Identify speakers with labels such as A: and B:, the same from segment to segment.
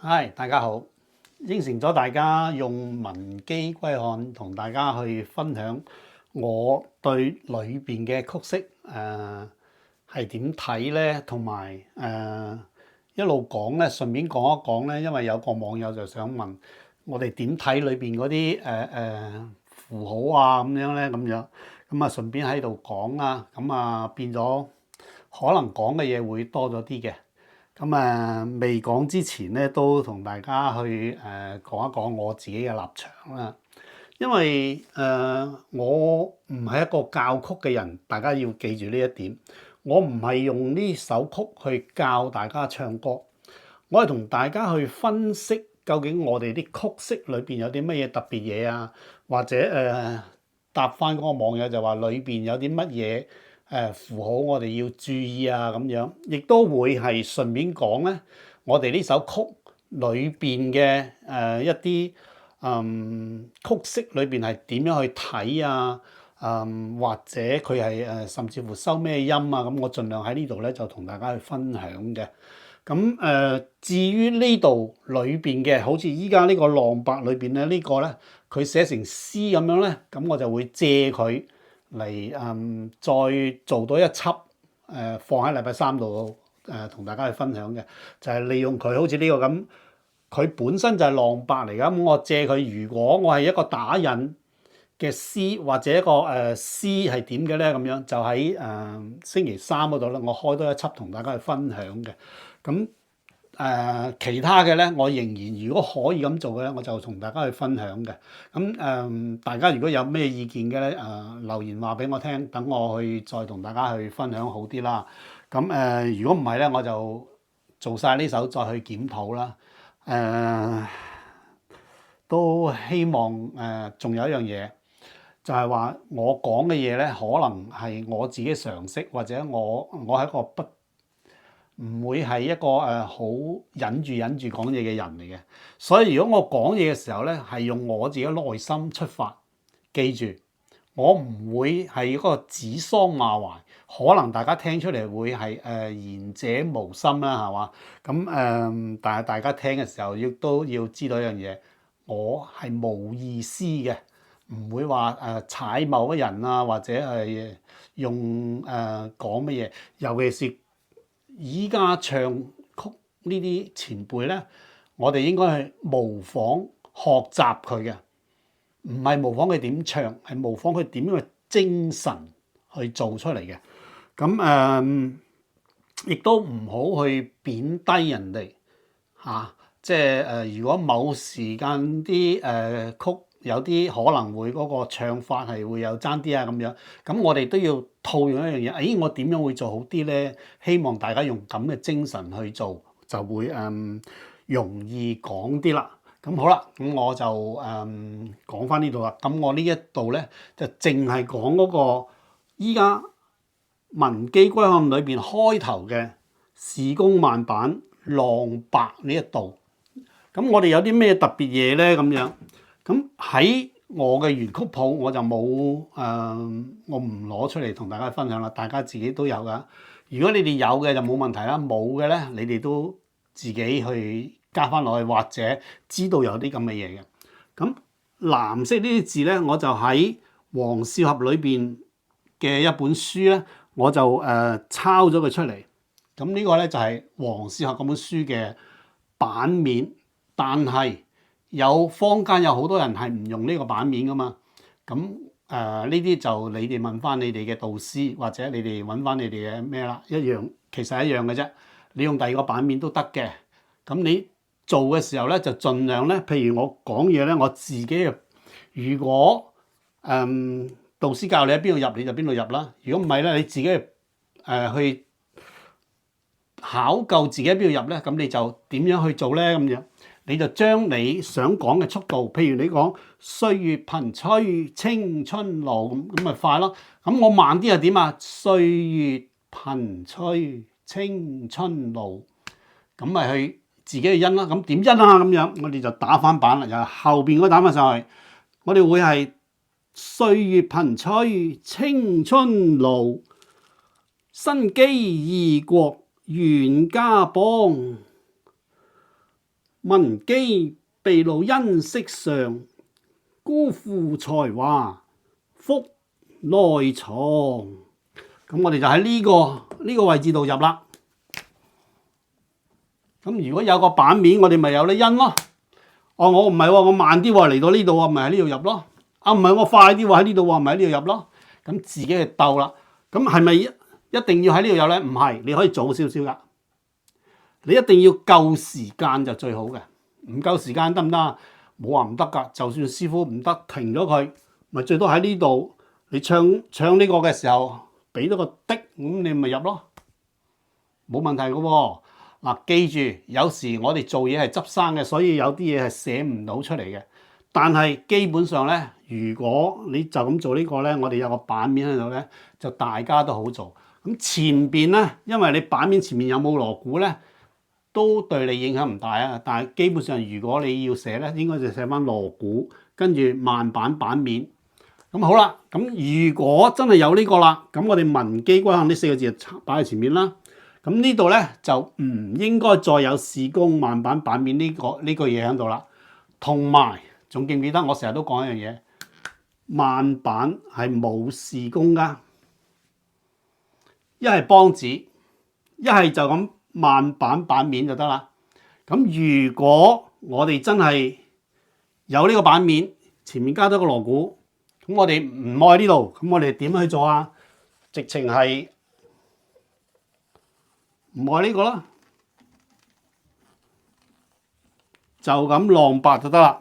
A: 嗨，大家好！應承咗大家用文姬歸漢同大家去分享我對裏邊嘅曲式係點睇咧，同埋一路講咧，順便講一講咧，因為有個網友就想問我哋點睇裏邊嗰啲符號啊咁樣咧，咁啊順便喺度講啦，咁啊變咗可能講嘅嘢會多咗啲嘅。未講之前咧，都同大家去講一講我自己嘅立場啦。因為我唔係一個教曲嘅人，大家要記住呢一點。我唔係用呢首曲去教大家唱歌，我係同大家去分析究竟我哋啲曲式裏邊有啲乜嘢特別嘢啊，或者答翻嗰個網友就話裏邊有啲乜嘢符號我哋要注意啊咁樣，亦都會係順便講咧，我哋呢首曲裏邊嘅一啲曲式裏邊係點樣去睇啊，或者佢係甚至乎收咩音啊，咁我盡量喺呢度咧就同大家去分享嘅。至於呢度裏邊嘅，好似依家呢個浪白裏邊咧，呢個咧佢寫成詩咁樣咧，咁我就會借佢嚟再做多一輯放喺禮拜三度同大家去分享嘅，就係利用佢好似呢個咁，佢本身就係浪白嚟㗎，咁我借佢，如果我係一個打印嘅詩或者一個詩係點嘅咧，咁樣就喺星期三嗰度咧，我開多一輯同大家去分享嘅。咁其他嘅咧，我仍然如果可以咁做嘅咧，我就同大家去分享嘅。大家如果有咩意見嘅咧，留言話俾我聽，等我去再同大家去分享好啲啦。如果唔係咧，我就做晒呢首再去檢討啦。都希望仲有一樣嘢，就係話我講嘅嘢咧，可能係我自己常識，或者我係一個唔會係一個好忍住講嘢嘅人嚟嘅。所以如果我講嘢嘅時候咧，係用我自己內心出發，記住我唔會係一個指桑罵槐，可能大家聽出嚟會係言者無心啦，係嘛？但係大家聽嘅時候亦都要知道一樣嘢，我係冇意思嘅，唔會話踩某個人啊，或者係用講乜嘢，尤其是依家唱曲呢啲前輩咧，我哋應該去模仿學習佢嘅，唔係模仿佢點唱，係模仿佢點樣嘅精神去做出嚟嘅。亦都唔好去貶低人哋嚇。如果某時間啲曲有啲可能會嗰個唱法係會有爭啲啊咁樣，咁我哋都要套用一樣嘢。我點樣會做好啲咧？希望大家用咁嘅精神去做，就會容易講啲啦。咁好啦，咁我就講翻呢度啦。咁我呢一度咧就淨係講嗰個依家文姬歸漢裏邊開頭嘅事功慢板浪白呢一度。咁我哋有啲咩特別嘢咧？咁樣咁喺我嘅原曲譜我就冇我唔攞出嚟同大家分享啦。大家自己都有噶。如果你哋有嘅就冇問題啦，冇嘅咧你哋都自己去加翻落去，或者知道有啲咁嘅嘢嘅。咁藍色呢啲字咧，我就喺黃少俠裏邊嘅一本書咧，我就抄咗佢出嚟。咁呢個咧就係黃少俠嗰本書嘅版面。但係坊間有好多人係唔用呢個版面噶嘛，咁呢啲就你哋問翻你哋嘅導師，或者你哋揾翻你哋嘅咩啦，一樣其實一樣嘅啫。你用第二個版面都得嘅。咁你做嘅時候咧，就盡量咧，譬如我講嘢咧，我自己如果導師教你喺邊度入，你就邊度入啦。如果唔係咧，你自己去考究自己喺邊度入咧，咁你就點樣去做咧？咁樣你就將你想講嘅速度，譬如你講歲月頻催青春路咁咪快咯。咁我慢啲又點啊？歲月頻催青春路，咁咪去自己去因啦。咁點因啊？咁樣我哋就打翻版啦，由後邊嗰打翻上去。我哋會係歲月頻催青春路，生機異國袁家邦。文姬被怒因色相，辜負才華，腹內藏。咁我哋就喺呢個位置度入啦。咁如果有個版面，我哋咪有得因咯。我唔係喎，我慢啲喎，嚟到呢度喎，咪喺呢度入咯。唔係我快啲喎，喺呢度喎，咪喺呢度入咯。咁自己去鬥啦。咁係咪一定要喺呢度入咧？唔係，你可以早少少噶。你一定要夠時間就最好嘅。唔夠時間得唔得啊？冇話唔得噶。就算師傅唔得，停咗佢，咪最多喺呢度。你唱呢個嘅時候，俾多個的，咁你咪入咯，冇問題噶喎。嗱，記住，有時我哋做嘢係執生嘅，所以有啲嘢係寫唔到出嚟嘅。但係基本上咧，如果你就咁做呢個咧，我哋有個版面喺度咧，就大家都好做。咁前邊咧，因為你版面前面有冇鑼鼓咧，都對你影響唔大啊。但係基本上，如果你要寫咧，應該就寫翻鑼鼓，跟住慢板版面。咁好啦，咁如果真係有呢個啦，咁我哋文姬歸漢呢4個字就擺喺前面啦。咁呢度咧就唔應該再有事工慢板版面呢句嘢喺度啦。同埋仲記唔記得我成日都講一樣嘢，慢板係冇事工噶，一係幫子，一係就咁慢板版面就得啦。咁如果我哋真係有呢個版面，前面加多個鑼鼓，咁我哋唔愛呢度，咁我哋點去做啊？直情係唔愛呢個啦，就咁浪白就得啦。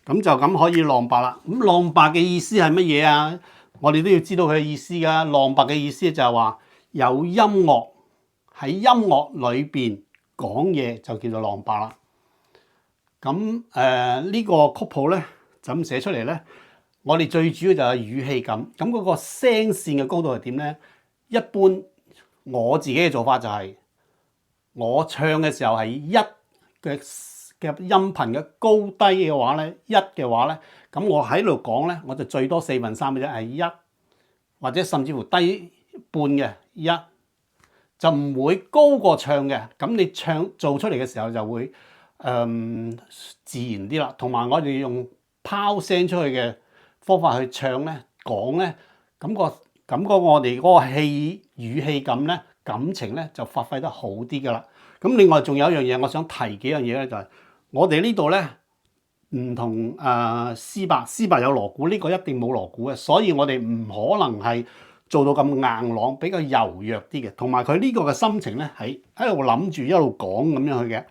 A: 咁就咁可以浪白啦。咁浪白嘅意思係乜嘢啊？我哋都要知道佢嘅意思噶。浪白嘅意思就係話有音樂喺音樂裏邊講嘢就叫做浪白啦。咁呢個曲譜咧就咁寫出嚟咧，我哋最主要就係語氣感。咁嗰個聲線嘅高度係點咧？一般我自己嘅做法就係我唱嘅時候係一嘅音頻嘅高低嘅話咧，一嘅話咧，咁我喺度講咧，我就最多4分3嘅啫，係一或者甚至乎低半嘅一，就唔會高過唱嘅。咁你唱做出嚟嘅時候就會自然啲啦。同埋我哋用拋聲出去嘅方法去唱咧、講咧，咁我哋嗰個語氣感咧、感情咧就發揮得好啲噶啦。咁另外仲有一樣嘢，我想提幾樣嘢咧，就係我哋呢度咧唔同詩伯有鑼鼓，呢個一定冇鑼鼓嘅，所以我哋唔可能係做到咁硬朗，比較柔弱啲嘅。同埋佢呢個嘅心情咧，喺度諗住一路講咁樣去嘅。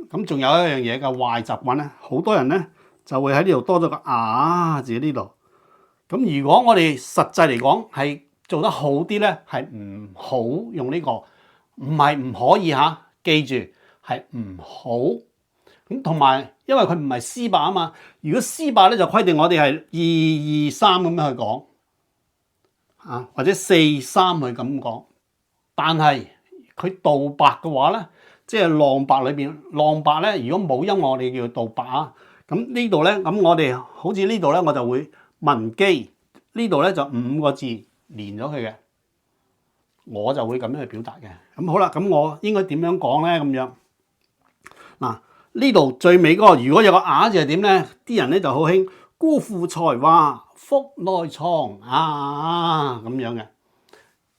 A: 咁仲有一樣嘢嘅壞習慣咧，好多人咧就會喺呢度多咗個字喺呢度。咁如果我哋實際嚟講係做得好啲咧，係唔好用呢個，唔係唔可以嚇，記住係唔好。咁同埋因為佢唔係詩伯啊嘛，如果詩伯咧就規定我哋係2、2、3咁樣去講或者4、3去咁講。但係佢道白嘅話咧，即係浪白裏邊，浪白咧如果冇音樂我哋叫道白啊。咁呢度咧，咁我哋好似呢度咧，我就會文姬呢度咧就5個字連咗佢嘅，我就會咁樣去表達嘅。咁好啦，咁我應該點樣講咧？咁樣嗱。呢度最尾嗰個，如果有個字係點咧？啲人咧就好興辜負才華，腹內藏咁樣嘅。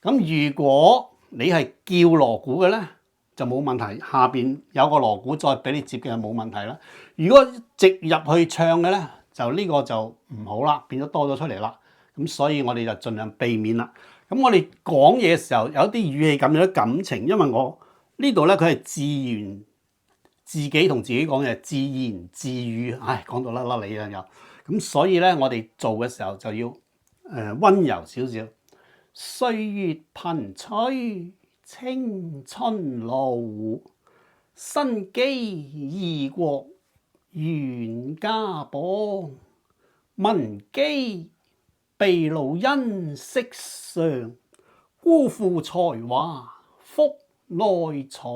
A: 咁如果你係叫鑼鼓嘅咧，就冇問題。下邊有個鑼鼓再俾你接嘅就冇問題啦。如果直入去唱嘅咧，就呢個就唔好啦，變咗多咗出嚟啦。咁所以我哋就盡量避免啦。咁我哋講嘢嘅時候有啲語氣感，有啲感情，因為我呢度咧佢係自然。自己同自己講嘢，自言自語，講到甩甩你啦又。咁所以咧，我哋做嘅時候就要溫柔少少。歲月頻催青春老，生機異國願家邦。文姬被怒因色相，辜負才華腹內藏。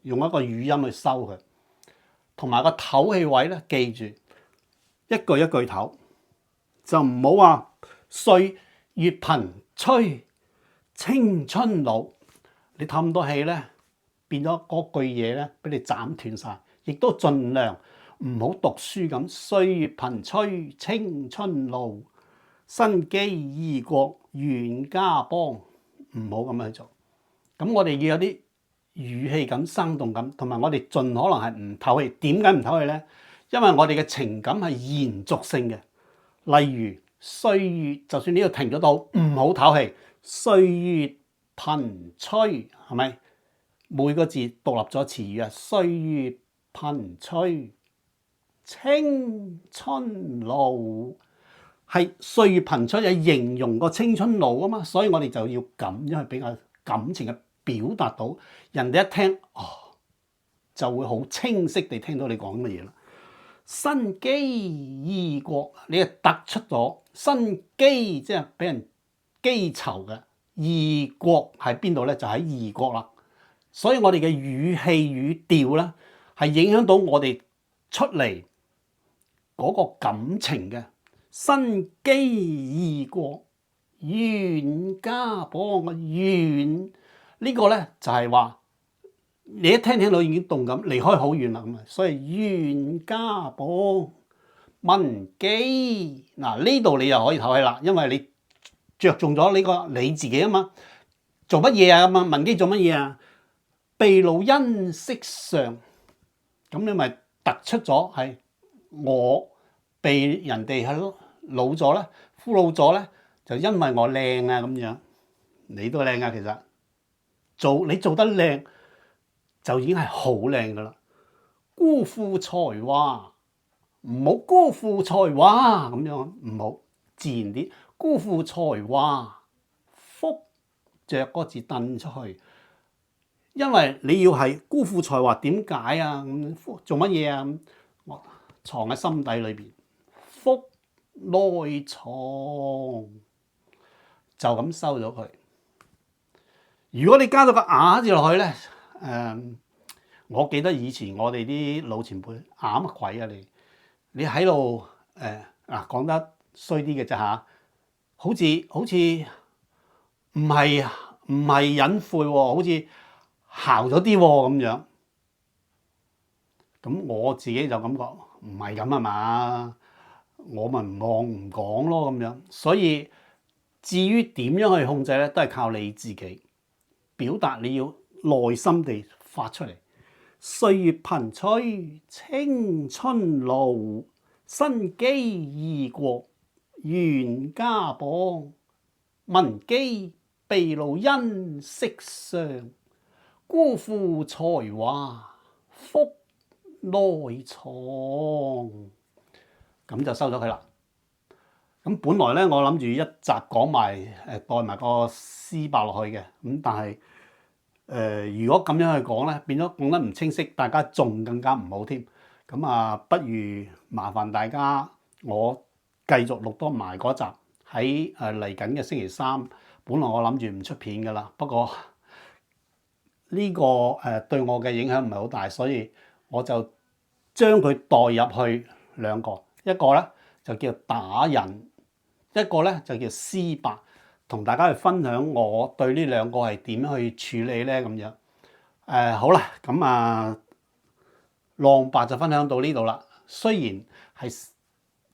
A: 用一個語音去收佢，同埋個唞氣位咧，記住一句一句唞，就唔好話歲月頻催青春路，你透咁多氣咧，變咗嗰句嘢咧，俾你斬斷晒，亦都盡量唔好讀書咁。歲月頻催青春路，生機異國遠家邦，唔好咁樣去做。咁我哋要有啲語氣感、生動感，同埋我哋盡可能係唔透氣。點解唔透氣咧？因為我哋嘅情感係延續性嘅。例如歲月，就算呢度停咗到，唔好透氣。歲月頻催，係咪？每個字獨立咗詞語啊。歲月頻催青春路，係歲月頻催，係形容個青春路啊嘛。所以我哋就要咁樣去比較感情嘅表達到，人哋一聽就會好清晰地聽到你講乜嘢啦。生機異國，你係突出咗生機，即係俾人譏愁嘅。異國喺邊度咧？就喺異國啦。所以我哋嘅語氣語調咧，係影響到我哋出嚟嗰個感情嘅。生機異國遠家邦嘅遠呢個咧就係話你一聽到已經動感，離開好遠啦咁啊。所以遠家邦文機，嗱，呢度你又可以唞氣啦，因為你着重咗呢個你自己啊嘛。做乜嘢啊？咁啊，文機做乜嘢啊？被老因色上，咁你咪突出咗係我被人哋係老咗咧，俘虜咗咧，就因為我靚啊咁樣。你都靚啊，其實你做得靚就已經係好靚噶啦。辜負才華，唔好辜負才華咁樣，唔好自然啲。辜負才華，福着個字掟出去，因為你要係辜負才華，點解啊？做乜嘢啊？我藏喺心底裏邊，福內藏，就咁收咗佢。如果你加咗個雅字落去咧，我記得以前我哋啲老前輩雅乜鬼啊你喺度講得衰啲嘅啫嚇，好似唔係隱晦喎，好似姣咗啲喎咁樣。咁我自己就感覺唔係咁啊嘛，我咪唔望唔講咯咁樣。所以至於點樣去控制咧，都係靠你自己表達，你要內心地發出嚟。歲月頻催青春路，生機異國遠家邦。文機被老因色上，辜負才華福內藏。咁就收咗佢啦。咁本來咧，我諗住一集講埋代埋個詩白落去嘅，咁但係如果咁樣去講咧，變咗講得唔清晰，大家仲更加唔好添。咁啊，不如麻煩大家，我繼續錄多埋嗰集喺嚟緊嘅星期三。本來我諗住唔出片噶啦，不過呢個對我嘅影響唔係好大，所以我就將佢代入去兩個，一個咧就叫打人，一個咧就叫詩白。同大家去分享我對呢兩個係點去處理咧咁樣。好啦，咁浪白就分享到呢度啦。雖然係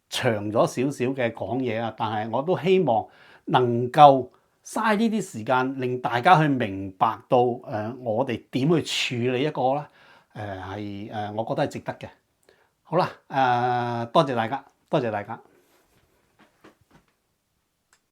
A: 長咗少少嘅講嘢啊，但係我都希望能夠嘥呢啲時間，令大家去明白到我哋點去處理一個咧我覺得係值得嘅。好啦，多謝大家，多謝大家。